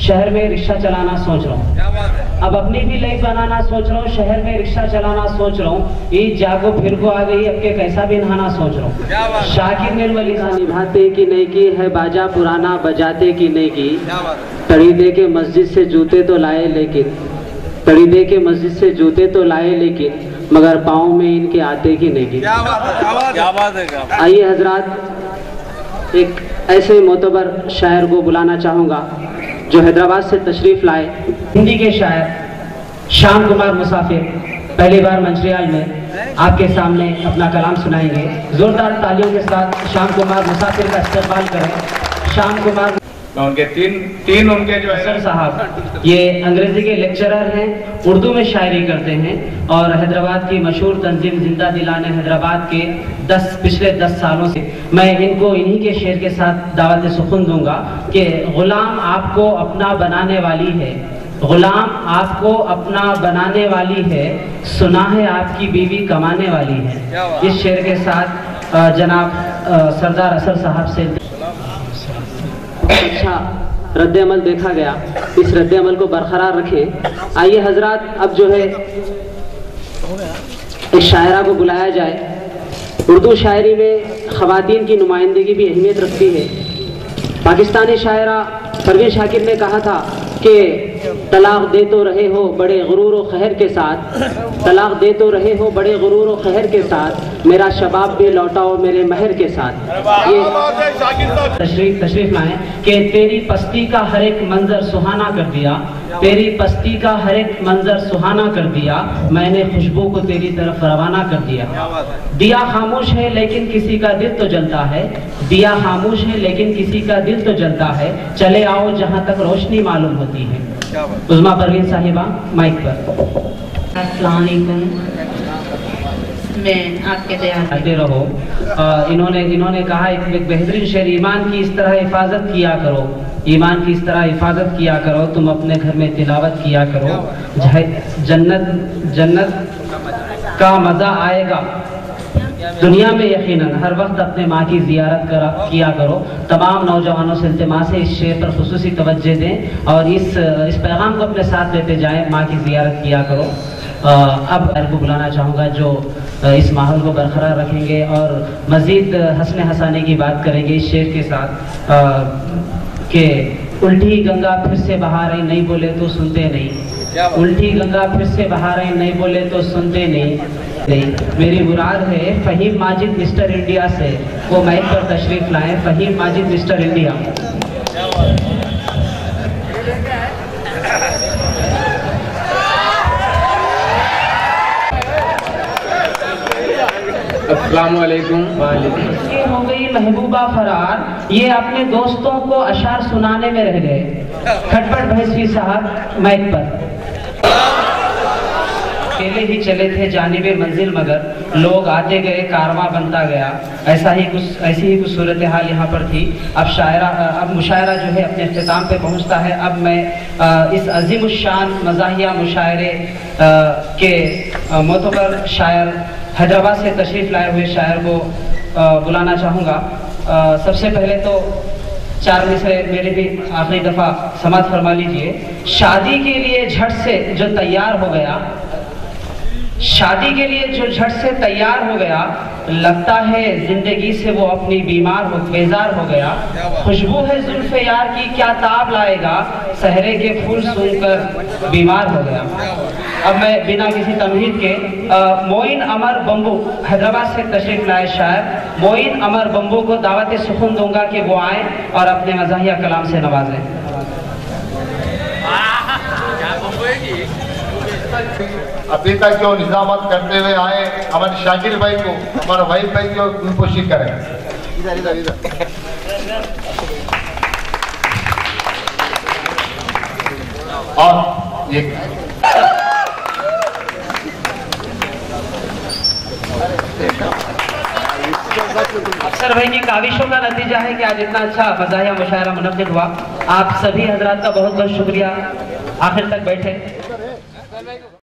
شہر میں رکشہ چلانا سوچ رہا ہوں، اب اپنی بھی لائف بنانا سوچ رہا ہوں، شہر میں رکشہ چلانا سوچ رہا ہوں، عید جاگو پھر کو آ گئی اب کے کیسا بھی نہانا سوچ رہا ہوں۔ شاکر نرولی نبھاتے کی نہیں کی ہے باجا پرانا بجاتے کی نہیں کی، تڑی دے کے مسجد سے جوتے تو لائے لیکن، تڑی دے کے مسجد سے جوتے تو لائے لیکن، مگر پاؤں میں ان کے آتے کی نہیں کی۔ آئیے حضرات ایک ایسے معتبر شاعر کو بلانا چاہوں گا جو حیدرآباد سے تشریف لائے، ہندی کے شاعر شام کمار مسافر پہلی بار منچریال میں آپ کے سامنے اپنا کلام سنائیں گے۔ زوردار تالیوں کے ساتھ شام کمار مسافر کا استقبال کریں۔ شام کمار ان کے تین ان کے جو سر صاحب یہ انگریزی کے لیکچرر ہیں، اردو میں شاعری کرتے ہیں اور حیدرآباد کی مشہور تنظیم زندہ دلان حیدرآباد کے پچھلے 10 سالوں سے میں ان کو انہی کے شعر کے ساتھ دعوت سخن دوں گا کہ غلام آپ کو اپنا بنانے والی ہے، غلام آپ کو اپنا بنانے والی ہے، سنا ہے آپ کی بیوی کمانے والی ہے۔ اس شعر کے ساتھ جناب سردار اثر صاحب سے اچھا رد عمل دیکھا گیا، اس رد عمل کو برقرار رکھے۔ آئیے حضرات اب جو ہے ایک شاعرہ کو بلایا جائے۔ اردو شاعری میں خواتین کی نمائندگی بھی اہمیت رکھتی ہے۔ پاکستانی شاعرہ پروین شاکر نے کہا تھا کہ طلاق دے تو رہے ہو بڑے غرور و خیر کے ساتھ، طلاق دے تو رہے ہو بڑے غرور و خیر کے ساتھ، میرا شباب بھی لوٹاؤ میرے مہر کے ساتھ۔ یہ تشریف لائیں کہ تیری پستی کا ہر ایک منظر سہانا کر دیا، تیری پستی کا ہر ایک منظر سہانا کر دیا، میں نے خوشبو کو تیری طرف روانہ کر دیا۔ دیا خاموش ہے لیکن کسی کا دل تو جلتا ہے، دیا خاموش ہے لیکن کسی کا دل تو جلتا ہے، چلے آؤ جہاں تک روشنی معلوم ہوتی ہے۔ عظمیٰ پروین صاحبہ مائک پر۔ السلام علیکم، میں آپ کے آتے رہو۔ انہوں نے کہا ایک بہترین شعر، ایمان کی اس طرح حفاظت کیا کرو، ایمان کی اس طرح حفاظت کیا کرو، تم اپنے گھر میں تلاوت کیا کرو، جنت کا مزہ آئے گا دنیا میں یقیناً، ہر وقت اپنے ماں کی زیارت کیا کرو۔ تمام نوجوانوں سے التماس ہے اس شعر پر خصوصی توجہ دیں اور اس پیغام کو اپنے ساتھ لیتے جائیں، ماں کی زیارت کیا کرو۔ اب کو بلانا چاہوں گا جو اس ماحول کو برقرار رکھیں گے اور مزید حسن حسانے کی بات کریں گے اس شعر کے ساتھ کہ الٹی گنگا پھر سے بہا رہی نہیں بولے تو سنتے نہیں، الٹی گنگا پھر سے بہا رہی نہیں بولے تو سنتے نہیں۔ میری مراد ہے فہیم ماجد مسٹر انڈیا سے، وہ مائک پر تشریف لائیں۔ Faheem Majid mister India. السلام علیکم۔ ہو گئی محبوبہ فرار، یہ اپنے دوستوں کو اشعار سنانے میں رہ گئے۔ کھٹپٹ بھیسوی صاحب مائک پر۔ اکیلے ہی چلے تھے جانب منزل مگر لوگ آتے گئے کارواں بنتا گیا، ایسی ہی کچھ صورتحال یہاں پر تھی۔ اب مشاعرہ جو ہے اپنے اختتام پہ پہنچتا ہے۔ اب میں اس عظیم الشان مزاحیہ مشاعرے کے معتبر شاعر حیدرآباد سے تشریف لائے ہوئے شاعر کو بلانا چاہوں گا۔ سب سے پہلے تو 4 مصرے میرے بھی آخری دفعہ سماعت فرما لیجئے۔ شادی کے لیے جھٹ سے جو تیار ہو گیا، شادی کے لیے جو جھٹ سے تیار ہو گیا، لگتا ہے زندگی سے وہ اپنی بیزار ہو گیا۔ خوشبو ہے زلف یار کی کیا تاب لائے گا، سہرے کے پھول سن کر بیمار ہو گیا۔ اب میں بنا کسی تمہید کے معین عمر بمبو حیدرآباد سے تشریف لائے شاعر معین عمر بمبو کو دعوت سخن دوں گا کہ وہ آئیں اور اپنے مزاحیہ کلام سے نوازیں۔ ابھی تک جو نظامت کرتے ہوئے آئے ہمارے شاکر بھائی کو، ہمارا وائف بھائی کو گلپوشی کریں۔ اور یہ افسر بھائی کی کاوشوں کا نتیجہ ہے کہ آج اتنا اچھا مزاحیہ مشاعرہ منعقد ہوا۔ آپ سبھی حضرات کا بہت بہت شکریہ۔ آخر تک بیٹھے۔